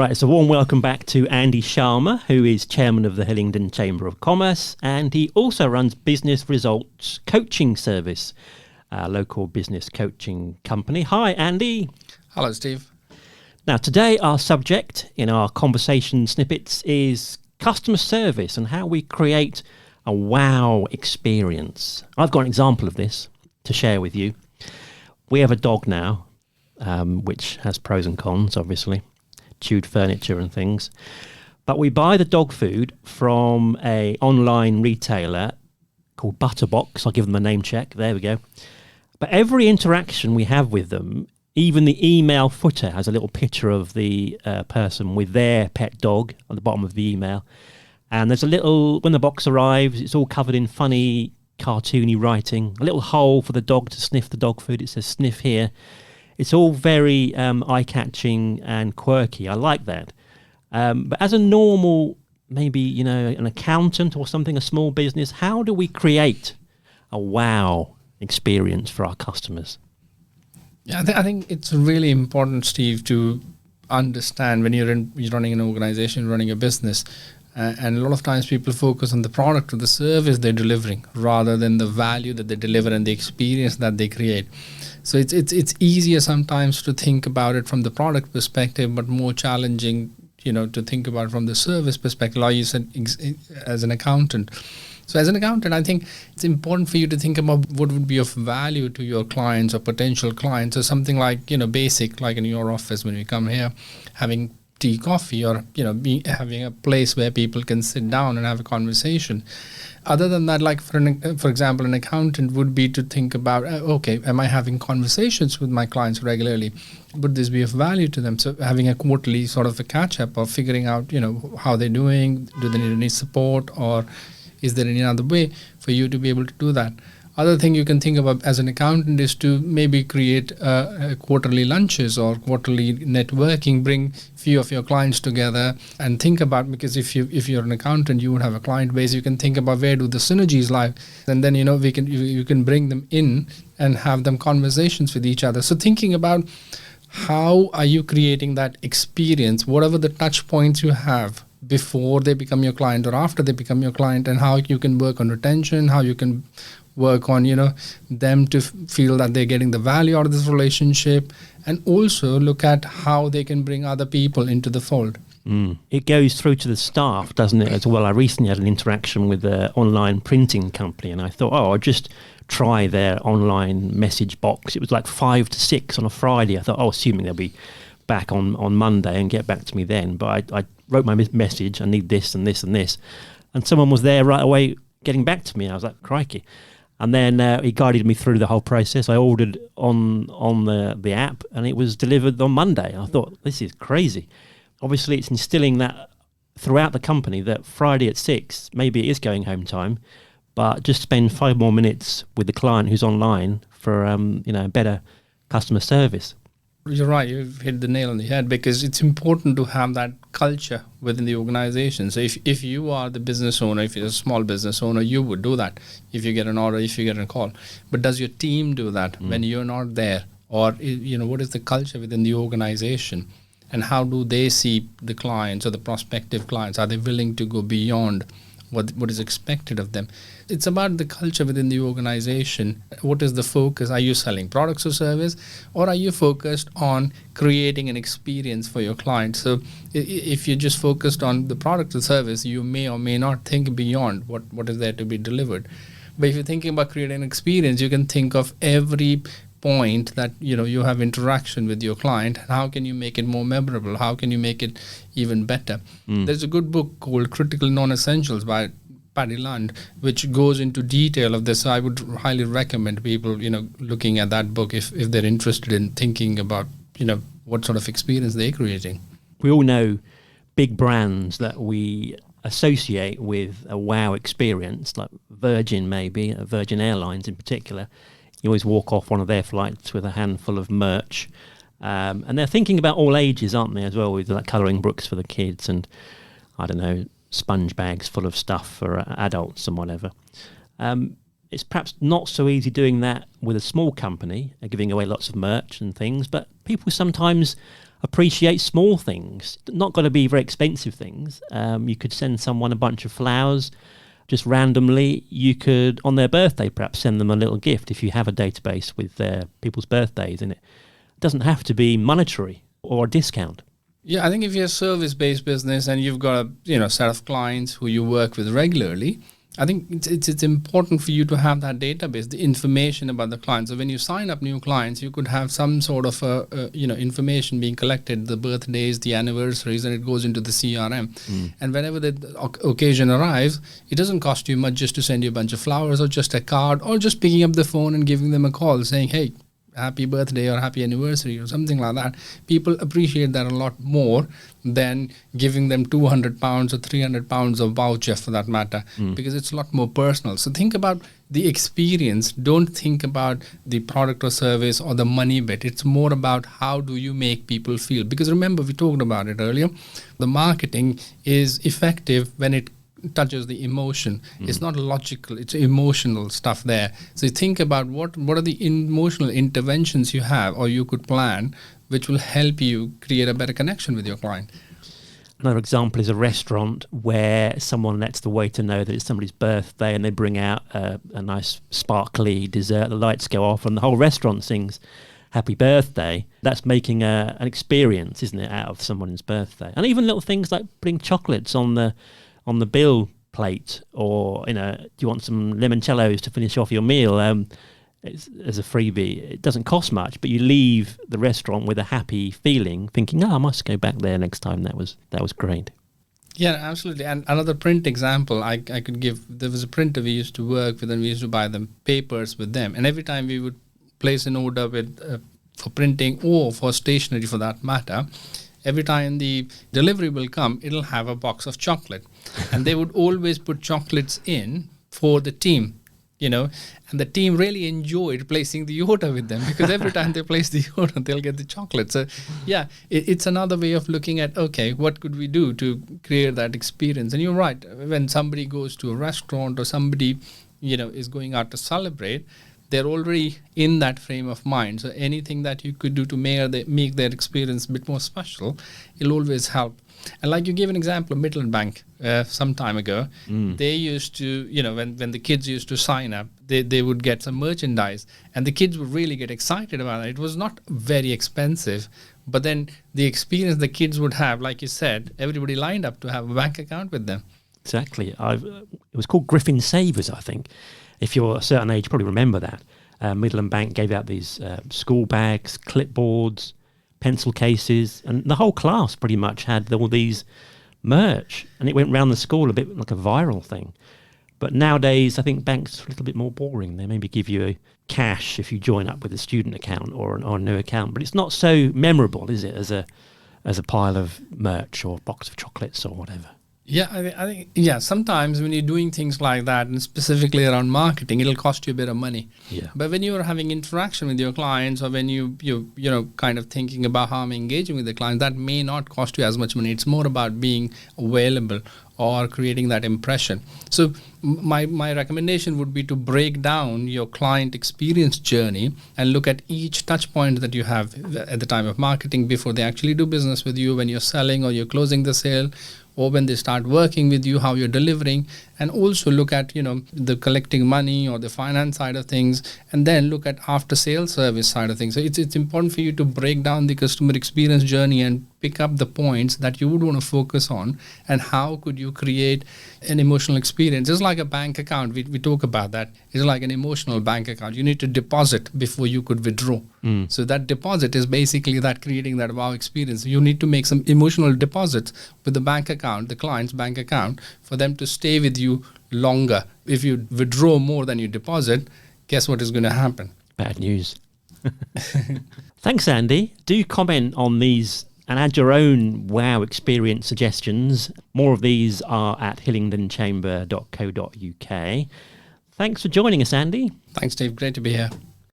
Right, it's a warm welcome back to Andy Sharma, who is chairman of the Hillingdon Chamber of Commerce, and he also runs Business Results Coaching Service, a local business coaching company. Hi, Andy. Hello, Steve. Now, today our subject in our conversation snippets is customer service and how we create a wow experience. I've got an example of this to share with you. We have a dog now, which has pros and cons, obviously. Chewed furniture and things, but we buy the dog food from a online retailer called Butterbox. I'll give them a name check. There we go. But every interaction we have with them, even the email footer has a little picture of the person with their pet dog at the bottom of the email, and there's a little, when the box arrives, it's all covered in funny cartoony writing, a little hole for the dog to sniff the dog food. It says sniff here. It's all very eye-catching and quirky. I like that. But as a normal, maybe, an accountant or something, a small business, how do we create a wow experience for our customers? Yeah, I think it's really important, Steve, to understand when you're running an organization, running a business, and a lot of times people focus on the product or the service they're delivering rather than the value that they deliver and the experience that they create. So it's easier sometimes to think about it from the product perspective, but more challenging, to think about it from the service perspective, like you said, as an accountant. So as an accountant, I think it's important for you to think about what would be of value to your clients or potential clients, or something like, basic, like in your office when you come here, having tea, coffee, or, having a place where people can sit down and have a conversation. Other than that, like for example, an accountant would be to think about, okay, am I having conversations with my clients regularly? Would this be of value to them? So having a quarterly sort of a catch-up of figuring out, how they're doing, do they need any support, or is there any other way for you to be able to do that? Other thing you can think about as an accountant is to maybe create quarterly lunches or quarterly networking, bring few of your clients together and think about, because if you're an accountant, you would have a client base. You can think about where do the synergies lie, and then you can bring them in and have them conversations with each other. So thinking about how are you creating that experience, whatever the touch points you have before they become your client or after they become your client, and how you can work on retention, how you can work on, them to feel that they're getting the value out of this relationship, and also look at how they can bring other people into the fold. It goes through to the staff, doesn't it, as well? I recently had an interaction with an online printing company, and I thought, I'll just try their online message box. It was like 5 to 6 on a Friday. I thought, assuming they'll be back on Monday and get back to me then. But I wrote my message, I need this and this and this. And someone was there right away getting back to me. I was like, crikey. And then he guided me through the whole process. I ordered on the app, and it was delivered on Monday. I thought, this is crazy. Obviously, it's instilling that throughout the company that Friday at 6, maybe it is going home time, but just spend 5 more minutes with the client who's online for better customer service. You're right. You've hit the nail on the head, because it's important to have that culture within the organization. So if you are the business owner, if you're a small business owner, you would do that if you get an order, if you get a call. But does your team do that when you're not there? Or, what is the culture within the organization? And how do they see the clients or the prospective clients? Are they willing to go beyond what is expected of them? It's about the culture within the organization. What is the focus? Are you selling products or service, or are you focused on creating an experience for your clients? So if you're just focused on the product or service, you may or may not think beyond what is there to be delivered. But if you're thinking about creating an experience, you can think of every point that you have interaction with your client, and how can you make it more memorable? How can you make it even better? There's a good book called Critical Non-Essentials by Paddy Lund, which goes into detail of this. So I would highly recommend people looking at that book if they're interested in thinking about what sort of experience they're creating. We all know big brands that we associate with a wow experience, like Virgin, maybe Virgin Airlines in particular. You always walk off one of their flights with a handful of merch. And they're thinking about all ages, aren't they, as well, with like colouring books for the kids and, I don't know, sponge bags full of stuff for adults and whatever. It's perhaps not so easy doing that with a small company, giving away lots of merch and things, but people sometimes appreciate small things. Not got to be very expensive things. You could send someone a bunch of flowers just randomly. You could, on their birthday, perhaps send them a little gift if you have a database with people's birthdays in it. It doesn't have to be monetary or a discount. Yeah, I think if you're a service-based business and you've got a set of clients who you work with regularly, I think it's important for you to have that database, the information about the clients. So when you sign up new clients, you could have some sort of information being collected, the birthdays, the anniversaries, and it goes into the CRM. And whenever the occasion arrives, it doesn't cost you much just to send you a bunch of flowers or just a card or just picking up the phone and giving them a call saying, hey, happy birthday or happy anniversary or something like that. People appreciate that a lot more than giving them £200 or £300 of voucher for that matter, because it's a lot more personal. So think about the experience. Don't think about the product or service or the money bit. It's more about how do you make people feel. Because remember, we talked about it earlier, the marketing is effective when it touches the emotion. It's not logical, it's emotional stuff there. So you think about what are the emotional interventions you have or you could plan which will help you create a better connection with your client. Another example is a restaurant where someone lets the waiter know that it's somebody's birthday and they bring out a nice sparkly dessert, the lights go off and the whole restaurant sings happy birthday. That's making an experience, isn't it, out of someone's birthday. And even little things like putting chocolates on the bill plate, or do you want some limoncellos to finish off your meal as a freebie. It doesn't cost much, but you leave the restaurant with a happy feeling, thinking, I must go back there next time. That was great. Yeah, absolutely. And another print example I could give, there was a printer we used to work with and we used to buy them papers with them, and every time we would place an order with for printing or for stationery for that matter, every time the delivery will come, it'll have a box of chocolate. And they would always put chocolates in for the team, and the team really enjoyed placing the order with them because every time they place the order, they'll get the chocolate. So, yeah, it's another way of looking at, okay, what could we do to create that experience? And you're right, when somebody goes to a restaurant or somebody, is going out to celebrate, they're already in that frame of mind. So anything that you could do to make their experience a bit more special, it'll always help. And like you gave an example of Midland Bank some time ago, they used to, when the kids used to sign up, they would get some merchandise and the kids would really get excited about it. It was not very expensive, but then the experience the kids would have, like you said, everybody lined up to have a bank account with them. Exactly. It was called Griffin Savers, I think. If you're a certain age, you probably remember that. Midland Bank gave out these school bags, clipboards, pencil cases, and the whole class pretty much had all these merch, and it went round the school a bit like a viral thing. But nowadays, I think banks are a little bit more boring. They maybe give you cash if you join up with a student account or a new account, but it's not so memorable, is it, as a pile of merch or a box of chocolates or whatever. Yeah, I think sometimes when you're doing things like that, and specifically around marketing, it'll cost you a bit of money. Yeah. But when you're having interaction with your clients, or when you kind of thinking about how I'm engaging with the client, that may not cost you as much money. It's more about being available or creating that impression. So my recommendation would be to break down your client experience journey and look at each touch point that you have at the time of marketing, before they actually do business with you, when you're selling or you're closing the sale, or when they start working with you, how you're delivering, and also look at, the collecting money or the finance side of things, and then look at after sales service side of things. So it's important for you to break down the customer experience journey and pick up the points that you would want to focus on, and how could you create an emotional experience. Just like a bank account, we talk about that. It's like an emotional bank account. You need to deposit before you could withdraw. So that deposit is basically that creating that wow experience. You need to make some emotional deposits with the bank account, the client's bank account, for them to stay with you longer. If you withdraw more than you deposit, guess what is going to happen? Bad news. Thanks, Andy. Do comment on these and add your own wow experience suggestions. More of these are at hillingdonchamber.co.uk. Thanks for joining us, Andy. Thanks, Dave. Great to be here.